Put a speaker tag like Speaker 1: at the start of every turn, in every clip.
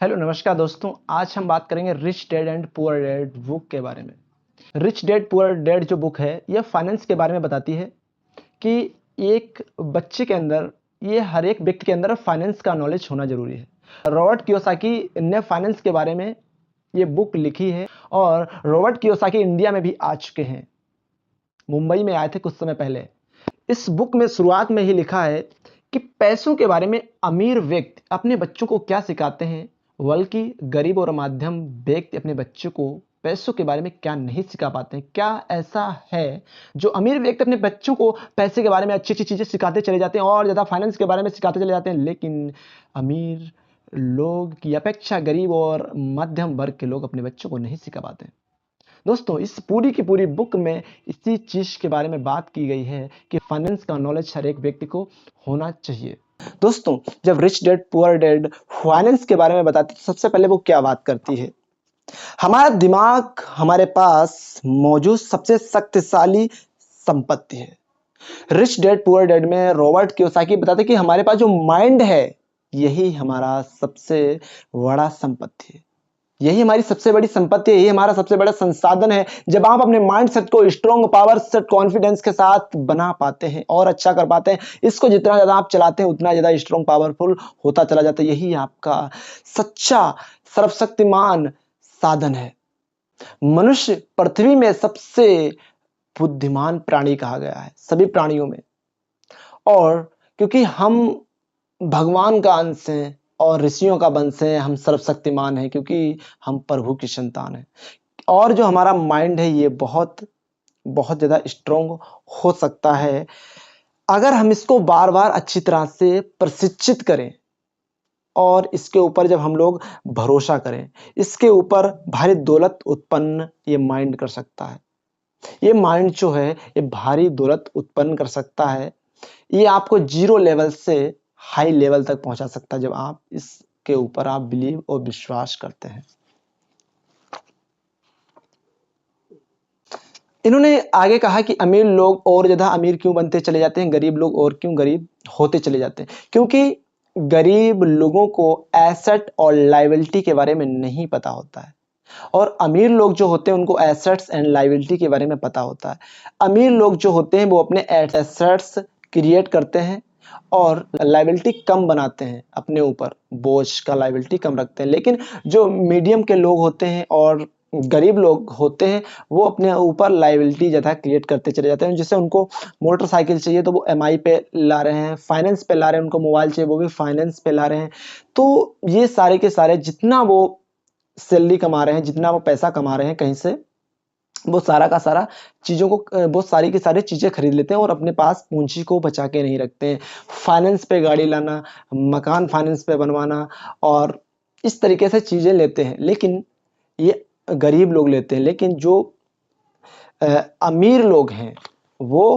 Speaker 1: Hello नमस्कार दोस्तों। आज हम बात करेंगे rich dad and poor dad book के बारे में। रिच डैड पुअर डैड जो बुक है यह फाइनेंस के बारे में बताती है कि एक बच्चे के अंदर, ये हर एक व्यक्ति के अंदर फाइनेंस का नॉलेज होना जरूरी है। रॉबर्ट कियोसाकी ने फाइनेंस के बारे में ये बुक लिखी है और रॉबर्ट कियोसाकी इंडिया में भी आ चुके हैं। मुंबई में आए थे कुछ समय पहले। इस बुक में शुरुआत में ही लिखा है कि पैसों के बारे में अमीर व्यक्ति अपने बच्चों को क्या सिखाते हैं, बल्कि गरीब और मध्यम व्यक्ति अपने बच्चों को पैसों के बारे में क्या नहीं सिखा पाते हैं। क्या ऐसा है जो अमीर व्यक्ति अपने बच्चों को पैसे के बारे में अच्छी अच्छी चीजें सिखाते चले जाते हैं और ज़्यादा फाइनेंस के बारे में सिखाते चले जाते हैं, लेकिन अमीर लोग की अपेक्षा गरीब और मध्यम वर्ग के लोग अपने बच्चों को नहीं सिखा पाते हैं। दोस्तों, इस पूरी की पूरी बुक में इसी चीज के बारे में बात की गई है कि फाइनेंस का नॉलेज हर एक व्यक्ति को होना चाहिए। दोस्तों, जब rich dad poor dad finance के बारे में बताती है, सबसे पहले वो क्या बात करती है? हमारा दिमाग हमारे पास मौजूद सबसे शक्तिशाली संपत्ति है। रिच डैड पुअर डैड में रॉबर्ट कियोसाकी बताते हैं कि हमारे पास जो माइंड है, यही हमारा सबसे बड़ा संपत्ति है। यही हमारी सबसे बड़ी संपत्ति है, यही हमारा सबसे बड़ा संसाधन है। जब आप अपने माइंड सेट को स्ट्रॉन्ग पावर सेट कॉन्फिडेंस के साथ बना पाते हैं और अच्छा कर पाते हैं, इसको जितना ज्यादा आप चलाते हैं उतना ज्यादा स्ट्रॉन्ग पावरफुल होता चला जाता है। यही आपका सच्चा सर्वशक्तिमान साधन है। मनुष्य पृथ्वी में सबसे बुद्धिमान प्राणी कहा गया है सभी प्राणियों में, और क्योंकि हम भगवान का अंश हैं और ऋषियों का वंश है, हम सर्वशक्तिमान हैं क्योंकि हम प्रभु की संतान हैं। और जो हमारा माइंड है ये बहुत बहुत ज्यादा स्ट्रोंग हो सकता है अगर हम इसको बार बार अच्छी तरह से प्रशिक्षित करें और इसके ऊपर जब हम लोग भरोसा करें। इसके ऊपर भारी दौलत उत्पन्न ये माइंड कर सकता है। ये माइंड जो है ये भारी दौलत उत्पन्न कर सकता है। ये आपको जीरो लेवल से हाई लेवल तक पहुंचा सकता है जब आप इसके ऊपर आप बिलीव और विश्वास करते हैं। इन्होंने आगे कहा कि अमीर लोग और ज्यादा अमीर क्यों बनते चले जाते हैं, गरीब लोग और क्यों गरीब होते चले जाते हैं? क्योंकि गरीब लोगों को एसेट और लायबिलिटी के बारे में नहीं पता होता है और अमीर लोग जो होते हैं उनको एसेट्स एंड लायबिलिटी के बारे में पता होता है। अमीर लोग जो होते हैं वो अपने एसेट्स क्रिएट करते हैं और लायबिलिटी कम बनाते हैं, अपने ऊपर बोझ का लायबिलिटी कम रखते हैं। लेकिन जो मीडियम के लोग होते हैं और गरीब लोग होते हैं वो अपने ऊपर लायबिलिटी ज़्यादा क्रिएट करते चले जाते हैं। जैसे उनको मोटरसाइकिल चाहिए तो वो एमआई पे ला रहे हैं, फाइनेंस पे ला रहे हैं। उनको मोबाइल चाहिए वो भी फाइनेंस पे ला रहे हैं। तो ये सारे के सारे जितना वो सैलरी कमा रहे हैं, जितना वो पैसा कमा रहे हैं कहीं से, वो सारा का सारा चीज़ों को वो सारी की सारी चीज़ें खरीद लेते हैं और अपने पास पूंजी को बचा के नहीं रखते हैं। फाइनेंस पे गाड़ी लाना, मकान फाइनेंस पे बनवाना और इस तरीके से चीज़ें लेते हैं। लेकिन ये गरीब लोग लेते हैं। लेकिन जो अमीर लोग हैं वो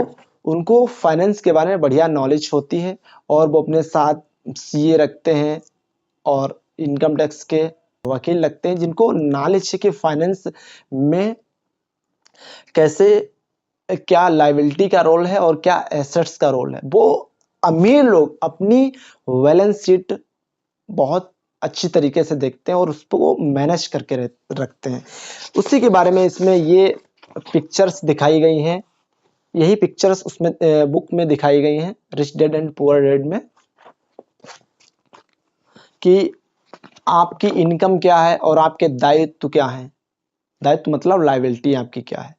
Speaker 1: उनको फाइनेंस के बारे में बढ़िया नॉलेज होती है और वो अपने साथ सीए रखते हैं और इनकम टैक्स के वकील लगते हैं जिनको नॉलेज है कि फाइनेंस में कैसे क्या लायबिलिटी का रोल है और क्या एसेट्स का रोल है। वो अमीर लोग अपनी बैलेंस शीट बहुत अच्छी तरीके से देखते हैं और उसको मैनेज करके रखते हैं। उसी के बारे में इसमें ये पिक्चर्स दिखाई गई हैं। यही पिक्चर्स उसमें बुक में दिखाई गई हैं, rich dad and poor dad में, कि आपकी इनकम क्या है और आपके दायित्व क्या है। दायित्व मतलब लायबिलिटी आपकी क्या है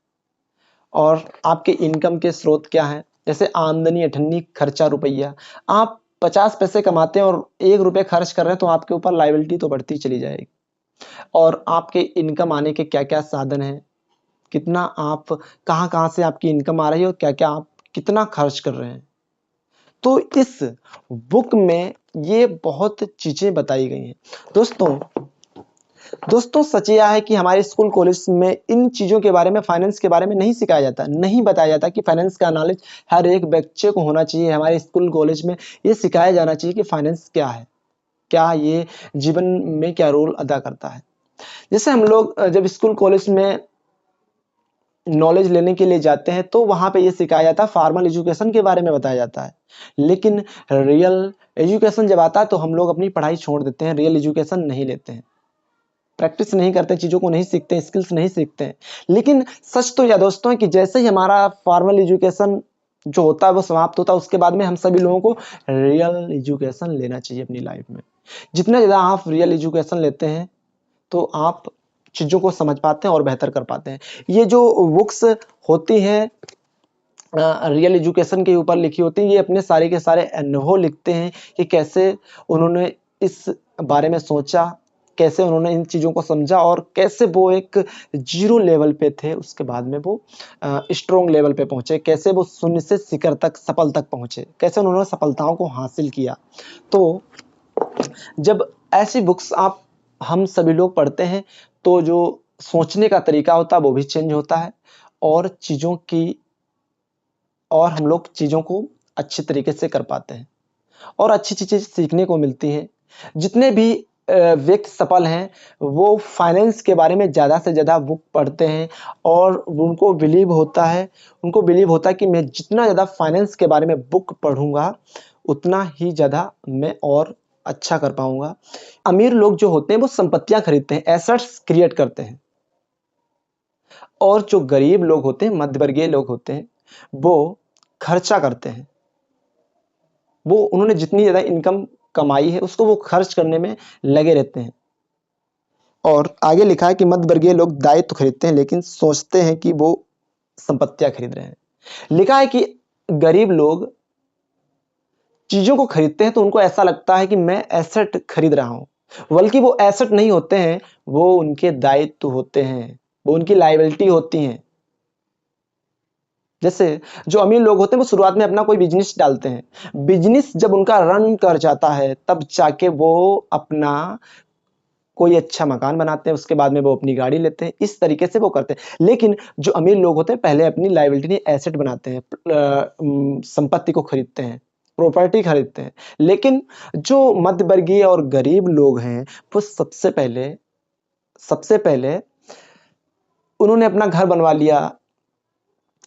Speaker 1: और आपके इनकम के स्रोत क्या है। जैसे आमदनी अठन्नी, खर्चा रुपया। आप 50 पैसे कमाते हैं और 1 रुपये खर्च कर रहे हैं तो आपके ऊपर लायबिलिटी तो बढ़ती चली जाएगी। और आपके इनकम आने के क्या क्या साधन हैं, कितना आप कहाँ कहाँ से आपकी इनकम आ रही है और क्या क्या आप कितना खर्च कर रहे हैं। तो इस बुक में ये बहुत चीजें बताई गई हैं। दोस्तों सच यह है कि हमारे स्कूल कॉलेज में इन चीज़ों के बारे में, फाइनेंस के बारे में नहीं सिखाया जाता, नहीं बताया जाता कि फाइनेंस का नॉलेज हर एक बच्चे को होना चाहिए। हमारे स्कूल कॉलेज में ये सिखाया जाना चाहिए कि फाइनेंस क्या है, क्या ये जीवन में क्या रोल अदा करता है। जैसे हम लोग जब स्कूल कॉलेज में नॉलेज लेने के लिए जाते हैं तो वहाँ पे ये सिखाया जाता है, फॉर्मल एजुकेशन के बारे में बताया जाता है। लेकिन रियल एजुकेशन जब आता है तो हम लोग अपनी पढ़ाई छोड़ देते हैं, रियल एजुकेशन नहीं लेते हैं, प्रैक्टिस नहीं करते, चीज़ों को नहीं सीखते, स्किल्स नहीं सीखते हैं। लेकिन सच तो यह दोस्तों है कि जैसे ही हमारा फॉर्मल एजुकेशन जो होता है वो समाप्त होता है, उसके बाद में हम सभी लोगों को रियल एजुकेशन लेना चाहिए अपनी लाइफ में। जितना ज़्यादा आप रियल एजुकेशन लेते हैं तो आप चीज़ों को समझ पाते हैं और बेहतर कर पाते हैं। ये जो बुक्स होती हैं रियल एजुकेशन के ऊपर लिखी होती हैं, ये अपने सारे के सारे अनुभव लिखते हैं कि कैसे उन्होंने इस बारे में सोचा, कैसे उन्होंने इन चीज़ों को समझा और कैसे वो एक जीरो लेवल पे थे, उसके बाद में वो स्ट्रॉन्ग लेवल पे पहुँचे, कैसे वो शून्य से शिखर तक, सफल तक पहुँचे, कैसे उन्होंने सफलताओं को हासिल किया। तो जब ऐसी बुक्स हम सभी लोग पढ़ते हैं तो जो सोचने का तरीका होता है वो भी चेंज होता है और हम लोग चीज़ों को अच्छे तरीके से कर पाते हैं और अच्छी चीज़ें सीखने को मिलती हैं। जितने भी व्यक्ति सफल हैं वो फाइनेंस के बारे में ज़्यादा से ज़्यादा बुक पढ़ते हैं और उनको बिलीव होता है कि मैं जितना ज़्यादा फाइनेंस के बारे में बुक पढ़ूंगा उतना ही ज़्यादा मैं और अच्छा कर पाऊंगा। अमीर लोग जो होते हैं वो संपत्तियां खरीदते हैं, एसेट्स क्रिएट करते हैं, और जो गरीब लोग होते हैं, मध्यवर्गीय लोग होते हैं, वो खर्चा करते हैं। वो उन्होंने जितनी ज़्यादा इनकम कमाई है उसको वो खर्च करने में लगे रहते हैं। और आगे लिखा है कि मध्यवर्गीय लोग दायित्व खरीदते हैं लेकिन सोचते हैं कि वो संपत्तियां खरीद रहे हैं। लिखा है कि गरीब लोग चीज़ों को खरीदते हैं तो उनको ऐसा लगता है कि मैं एसेट खरीद रहा हूँ, बल्कि वो एसेट नहीं होते हैं, वो उनके दायित्व होते हैं, वो उनकी लायबिलिटी होती हैं। जैसे जो अमीर लोग होते हैं वो शुरुआत में अपना कोई बिजनेस डालते हैं, बिजनेस जब उनका रन कर जाता है तब जाके वो अपना कोई अच्छा मकान बनाते हैं, उसके बाद में वो अपनी गाड़ी लेते हैं, इस तरीके से वो करते हैं। लेकिन जो अमीर लोग होते हैं पहले अपनी लायबिलिटी एसेट बनाते हैं, संपत्ति को खरीदते हैं, प्रॉपर्टी खरीदते हैं। लेकिन जो मध्यवर्गीय और गरीब लोग हैं वो सबसे पहले उन्होंने अपना घर बनवा लिया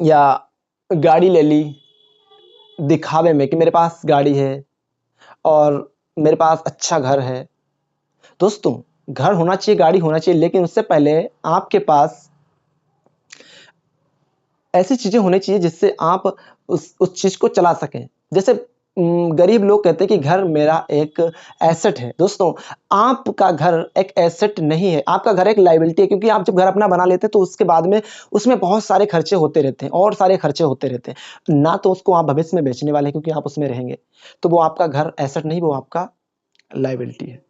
Speaker 1: या गाड़ी ले ली दिखावे में कि मेरे पास गाड़ी है और मेरे पास अच्छा घर है। दोस्तों, घर होना चाहिए, गाड़ी होना चाहिए, लेकिन उससे पहले आपके पास ऐसी चीजें होनी चाहिए जिससे आप उस चीज को चला सकें। जैसे गरीब लोग कहते हैं कि घर मेरा एक एसेट है। दोस्तों, आपका घर एक एसेट नहीं है, आपका घर एक लायबिलिटी है, क्योंकि आप जब घर अपना बना लेते हैं तो उसके बाद में उसमें बहुत सारे खर्चे होते रहते हैं और सारे खर्चे होते रहते हैं ना, तो उसको आप भविष्य में बेचने वाले हैं क्योंकि आप उसमें रहेंगे। तो वो आपका घर एसेट नहीं, वो आपका लायबिलिटी है।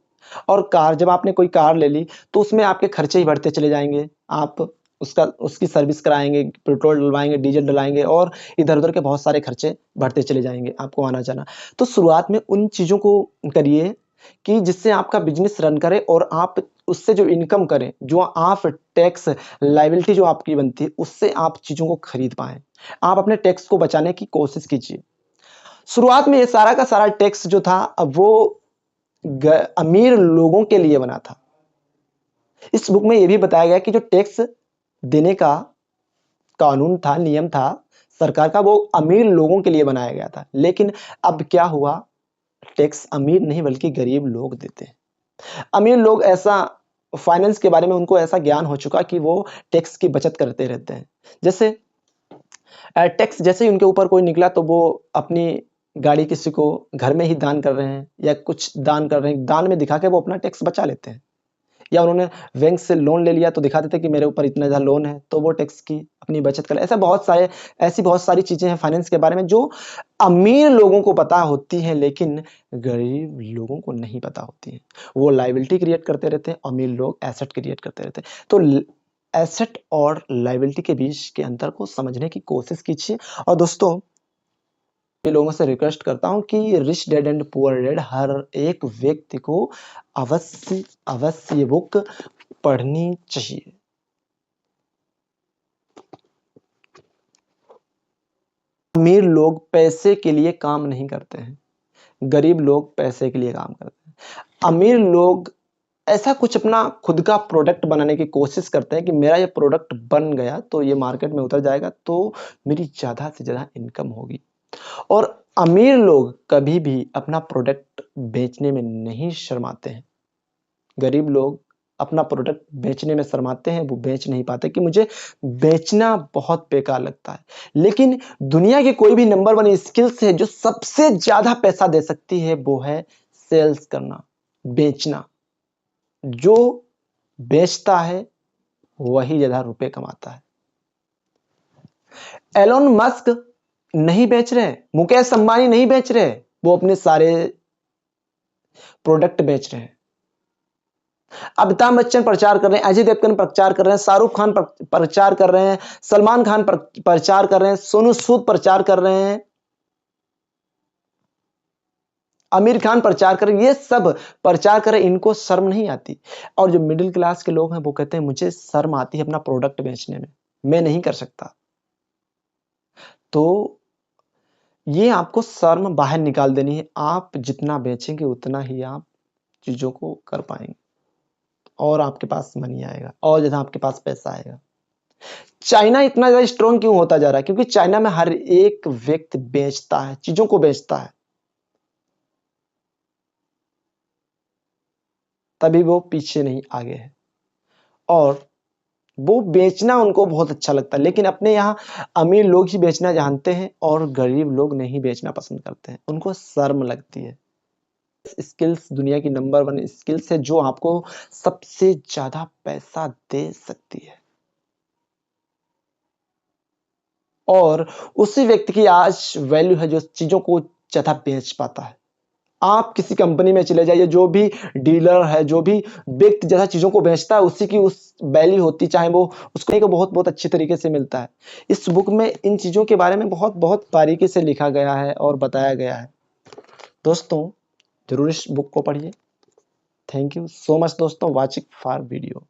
Speaker 1: और कार, जब आपने कोई कार ले ली तो उसमें आपके खर्चे ही बढ़ते चले जाएंगे। आप उसकी सर्विस कराएंगे, पेट्रोल डलवाएंगे, डीजल डलाएंगे और इधर उधर के बहुत सारे खर्चे बढ़ते चले जाएंगे आपको आना जाना। तो शुरुआत में उन चीज़ों को करिए कि जिससे आपका बिजनेस रन करे और आप उससे जो इनकम करें, जो आप टैक्स लायबिलिटी जो आपकी बनती है उससे आप चीज़ों को खरीद पाएं। आप अपने टैक्स को बचाने की कोशिश कीजिए। शुरुआत में ये सारा का सारा टैक्स जो था अब वो अमीर लोगों के लिए बना था। इस बुक में यह भी बताया गया कि जो टैक्स देने का कानून था, नियम था सरकार का, वो अमीर लोगों के लिए बनाया गया था। लेकिन अब क्या हुआ, टैक्स अमीर नहीं बल्कि गरीब लोग देते हैं। अमीर लोग ऐसा फाइनेंस के बारे में उनको ऐसा ज्ञान हो चुका कि वो टैक्स की बचत करते रहते हैं। जैसे टैक्स जैसे ही उनके ऊपर कोई निकला तो वो अपनी गाड़ी किसी को घर में ही दान कर रहे हैं या कुछ दान कर रहे हैं, दान में दिखा के वो अपना टैक्स बचा लेते हैं। या उन्होंने बैंक से लोन ले लिया तो दिखा देते कि मेरे ऊपर इतना ज़्यादा लोन है, तो वो टैक्स की अपनी बचत कर। ऐसी बहुत सारी चीज़ें हैं फाइनेंस के बारे में जो अमीर लोगों को पता होती हैं लेकिन गरीब लोगों को नहीं पता होती हैं। वो लायबिलिटी क्रिएट करते रहते हैं, अमीर लोग एसेट क्रिएट करते रहते हैं। तो एसेट और लायबिलिटी के बीच के अंतर को समझने की कोशिश कीजिए। और दोस्तों, लोगों से रिक्वेस्ट करता हूं कि rich dad and poor dad हर एक व्यक्ति को अवश्य बुक पढ़नी चाहिए। अमीर लोग पैसे के लिए काम नहीं करते हैं, गरीब लोग पैसे के लिए काम करते हैं। अमीर लोग ऐसा कुछ अपना खुद का प्रोडक्ट बनाने की कोशिश करते हैं कि मेरा ये प्रोडक्ट बन गया तो ये मार्केट में उतर जाएगा तो मेरी ज़्यादा से ज़्यादा इनकम होगी। और अमीर लोग कभी भी अपना प्रोडक्ट बेचने में नहीं शर्माते हैं। गरीब लोग अपना प्रोडक्ट बेचने में शर्माते हैं, वो बेच नहीं पाते कि मुझे बेचना बहुत बेकार लगता है। लेकिन दुनिया की कोई भी नंबर 1 स्किल्स है जो सबसे ज़्यादा पैसा दे सकती है, वो है सेल्स करना, बेचना। जो बेचता है वही ज़्यादा रुपए कमाता है। एलोन मस्क नहीं बेच रहे, मुकेश अंबानी नहीं बेच रहे, वो अपने सारे प्रोडक्ट बेच रहे हैं। अमिताभ बच्चन प्रचार कर रहे हैं, अजय देवगन प्रचार कर रहे हैं, शाहरुख खान प्रचार कर रहे हैं, सलमान खान प्रचार कर रहे हैं, सोनू सूद प्रचार कर रहे हैं, आमिर खान प्रचार कर रहे हैं, ये सब प्रचार कर रहे हैं, इनको शर्म नहीं आती। और जो मिडिल क्लास के लोग हैं वो कहते हैं मुझे शर्म आती है अपना प्रोडक्ट बेचने में, मैं नहीं कर सकता। तो ये आपको शर्म बाहर निकाल देनी है। आप जितना बेचेंगे उतना ही आप चीजों को कर पाएंगे और आपके पास मनी आएगा और जैसा आपके पास पैसा आएगा। चाइना इतना ज्यादा स्ट्रॉन्ग क्यों होता जा रहा है? क्योंकि चाइना में हर एक व्यक्ति बेचता है, चीजों को बेचता है, तभी वो पीछे नहीं आगे है। और वो बेचना उनको बहुत अच्छा लगता है। लेकिन अपने यहाँ अमीर लोग ही बेचना जानते हैं और गरीब लोग नहीं बेचना पसंद करते हैं, उनको शर्म लगती है। स्किल्स दुनिया की नंबर 1 स्किल्स है जो आपको सबसे ज्यादा पैसा दे सकती है। और उसी व्यक्ति की आज वैल्यू है जो चीजों को ज्यादा बेच पाता है। आप किसी कंपनी में चले जाइए, जो भी डीलर है, जो भी व्यक्ति ज्यादा चीजों को बेचता है, उसी की उस वैल्यू होती, चाहे वो उसको को बहुत बहुत अच्छी तरीके से मिलता है। इस बुक में इन चीजों के बारे में बहुत बहुत बारीकी से लिखा गया है और बताया गया है। दोस्तों जरूर इस बुक को पढ़िए। थैंक यू सो मच दोस्तों, वॉचिंग फॉर वीडियो।